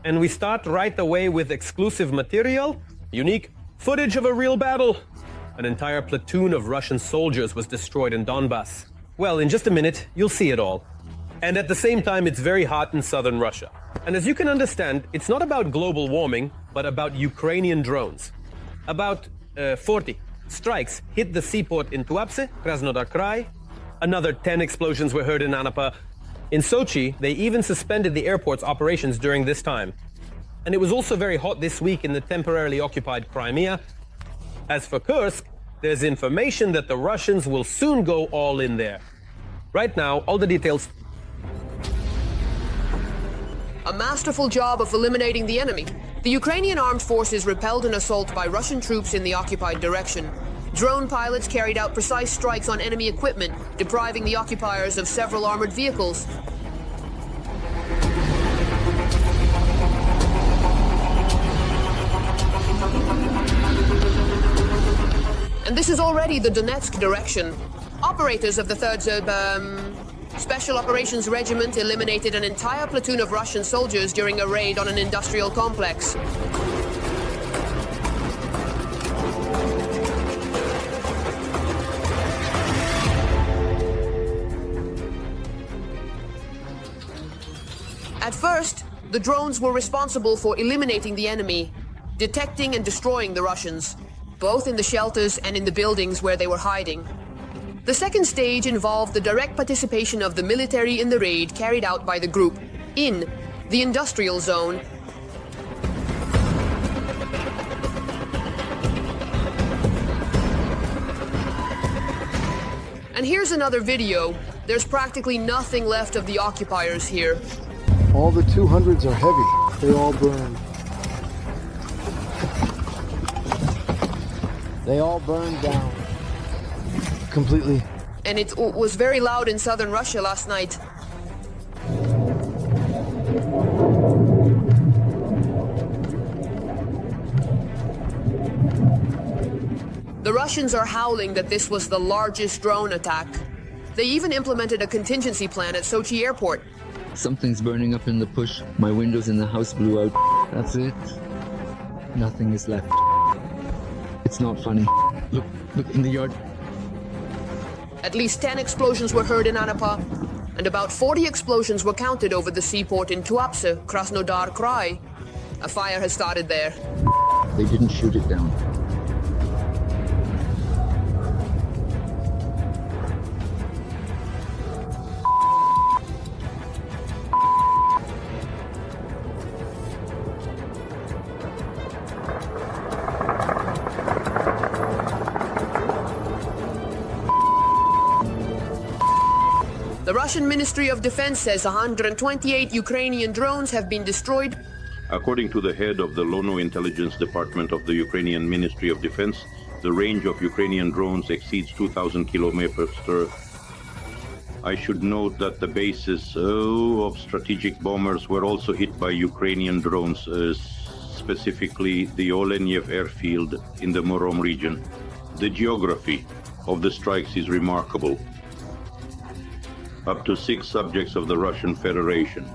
And we start right away with exclusive material, unique footage of a real battle. An entire platoon of Russian soldiers was destroyed in Donbass. Well, in just a minute, you'll see it all. And at the same time, it's very hot in southern Russia. And as you can understand, it's not about global warming, but about Ukrainian drones. About 40 strikes hit the seaport in Tuapse, Krasnodar Krai. Another 10 explosions were heard in Anapa. In Sochi, they even suspended the airport's operations during this time. And it was also very hot this week in the temporarily occupied Crimea. As for Kursk, there's information that the Russians will soon go all in there. Right now, all the details. A masterful job of eliminating the enemy. The Ukrainian armed forces repelled an assault by Russian troops in the occupied direction. Drone pilots carried out precise strikes on enemy equipment, depriving the occupiers of several armored vehicles. And this is already the Donetsk direction. Operators of the 3rd Special Operations Regiment eliminated an entire platoon of Russian soldiers during a raid on an industrial complex. At first, the drones were responsible for eliminating the enemy, detecting and destroying the Russians, both in the shelters and in the buildings where they were hiding. The second stage involved the direct participation of the military in the raid carried out by the group in the industrial zone. And here's another video. There's practically nothing left of the occupiers here. All the 200s are heavy. They all burned. They all burned down. Completely. And it was very loud in southern Russia last night. The Russians are howling that this was the largest drone attack. They even implemented a contingency plan at Sochi airport. Something's burning up in the push. My windows in the house blew out. That's it. Nothing is left. It's not funny. Look in the yard. At least 10 explosions were heard in Anapa, and about 40 explosions were counted over the seaport in Tuapse, Krasnodar Krai. A fire has started there. They didn't shoot it down. The Russian Ministry of Defense says 128 Ukrainian drones have been destroyed. According to the head of the Lono Intelligence Department of the Ukrainian Ministry of Defense, the range of Ukrainian drones exceeds 2,000 kilometers. I should note that the bases of strategic bombers were also hit by Ukrainian drones, specifically the Oleniev airfield in the Murom region. The geography of the strikes is remarkable. Up to 6 subjects of the Russian Federation.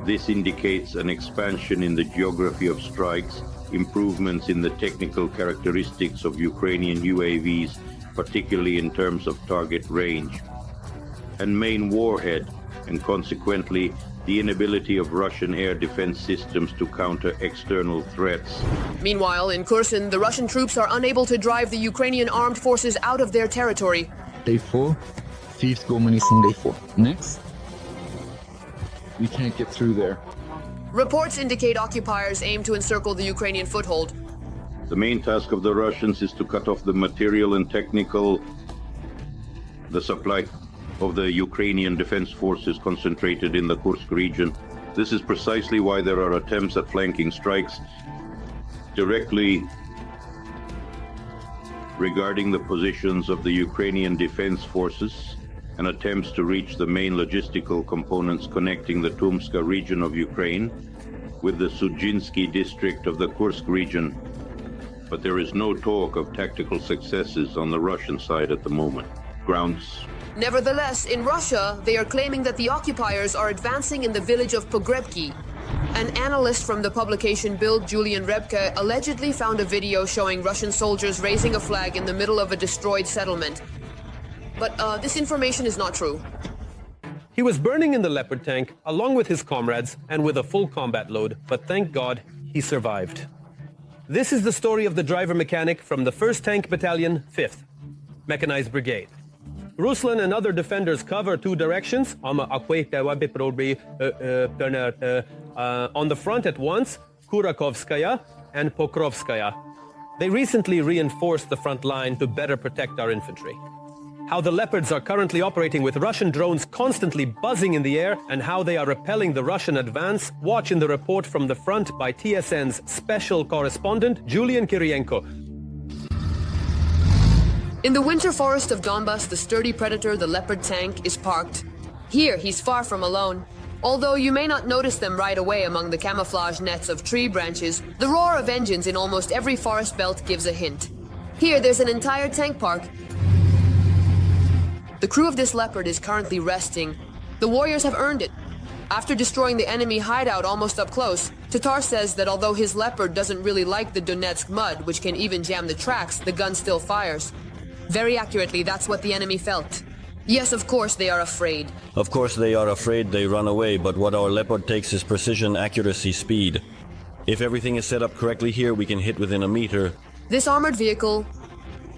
This indicates an expansion in the geography of strikes, improvements in the technical characteristics of Ukrainian UAVs, particularly in terms of target range, and main warhead, and consequently the inability of Russian air defense systems to counter external threats. Meanwhile, in Kherson, the Russian troops are unable to drive the Ukrainian armed forces out of their territory. Day 4. Thieves go missing day 4. Next. We can't get through there. Reports indicate occupiers aim to encircle the Ukrainian foothold. The main task of the Russians is to cut off the material and technical, the supply of the Ukrainian defense forces concentrated in the Kursk region. This is precisely why there are attempts at flanking strikes directly regarding the positions of the Ukrainian defense forces and attempts to reach the main logistical components connecting the Tumska region of Ukraine with the Sudzhinsky district of the Kursk region. But there is no talk of tactical successes on the Russian side at the moment. Grounds. Nevertheless, in Russia, they are claiming that the occupiers are advancing in the village of Pogrebki. An analyst from the publication Bild Julian Rebke allegedly found a video showing Russian soldiers raising a flag in the middle of a destroyed settlement. But this information is not true. He was burning in the Leopard tank along with his comrades and with a full combat load, but thank God he survived. This is the story of the driver mechanic from the 1st Tank Battalion, 5th Mechanized Brigade. Ruslan and other defenders cover 2 directions. On the front at once, Kurakovskaya and Pokrovskaya. They recently reinforced the front line to better protect our infantry. How the Leopards are currently operating with Russian drones constantly buzzing in the air and how they are repelling the Russian advance, watch in the report from the front by TSN's special correspondent, Julian Kirienko. In the winter forest of Donbas, the sturdy predator, the Leopard tank, is parked. Here, he's far from alone. Although you may not notice them right away among the camouflage nets of tree branches, the roar of engines in almost every forest belt gives a hint. Here, there's an entire tank park. The crew of this Leopard is currently resting. The warriors have earned it. After destroying the enemy hideout almost up close, Tatar says that although his Leopard doesn't really like the Donetsk mud, which can even jam the tracks, the gun still fires. Very accurately, that's what the enemy felt. Yes, of course they are afraid. Of course they are afraid, they run away, but what our Leopard takes is precision, accuracy, speed. If everything is set up correctly here, we can hit within a meter. This armored vehicle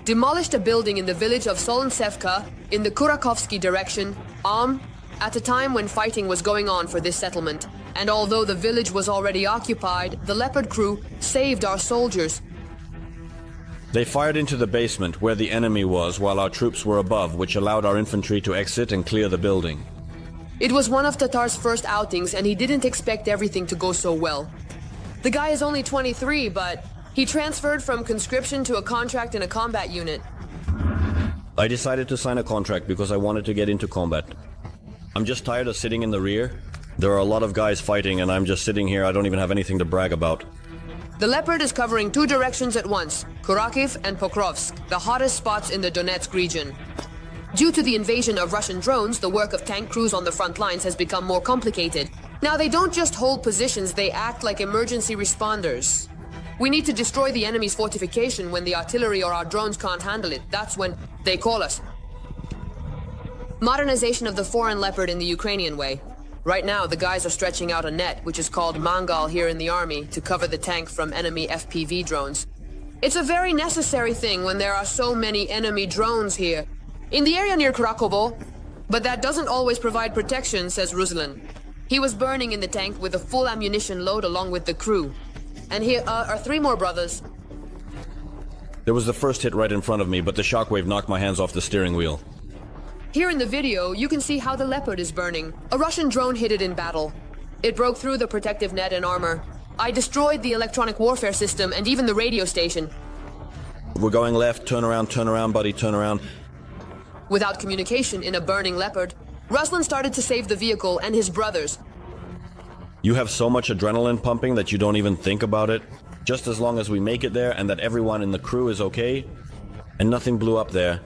demolished a building in the village of Solonsevka in the Kurakovsky direction, at a time when fighting was going on for this settlement. And although the village was already occupied, the Leopard crew saved our soldiers. They fired into the basement where the enemy was while our troops were above, which allowed our infantry to exit and clear the building. It was one of Tatar's first outings and he didn't expect everything to go so well. The guy is only 23, but he transferred from conscription to a contract in a combat unit. I decided to sign a contract because I wanted to get into combat. I'm just tired of sitting in the rear. There are a lot of guys fighting and I'm just sitting here, I don't even have anything to brag about. The Leopard is covering 2 directions at once, Kurakiv and Pokrovsk, the hottest spots in the Donetsk region. Due to the invasion of Russian drones, the work of tank crews on the front lines has become more complicated. Now they don't just hold positions, they act like emergency responders. We need to destroy the enemy's fortification when the artillery or our drones can't handle it. That's when they call us. Modernization of the foreign Leopard in the Ukrainian way. Right now, the guys are stretching out a net, which is called Mangal here in the army, to cover the tank from enemy FPV drones. It's a very necessary thing when there are so many enemy drones here. In the area near Krakovo, but that doesn't always provide protection, says Ruslan. He was burning in the tank with a full ammunition load along with the crew. And here are 3 more brothers. There was the first hit right in front of me, but the shockwave knocked my hands off the steering wheel. Here in the video, you can see how the Leopard is burning. A Russian drone hit it in battle. It broke through the protective net and armor. I destroyed the electronic warfare system and even the radio station. We're going left, turn around, buddy, turn around. Without communication in a burning Leopard, Ruslan started to save the vehicle and his brothers. You have so much adrenaline pumping that you don't even think about it. Just as long as we make it there and that everyone in the crew is okay, and nothing blew up there.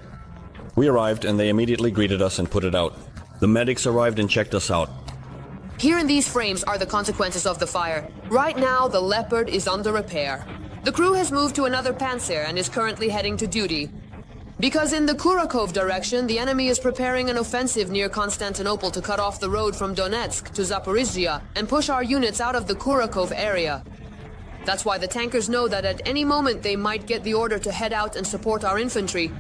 We arrived and they immediately greeted us and put it out. The medics arrived and checked us out. Here in these frames are the consequences of the fire. Right now, the Leopard is under repair. The crew has moved to another Panzer and is currently heading to duty. Because in the Kurakov direction, the enemy is preparing an offensive near Constantinople to cut off the road from Donetsk to Zaporizhia and push our units out of the Kurakov area. That's why the tankers know that at any moment they might get the order to head out and support our infantry.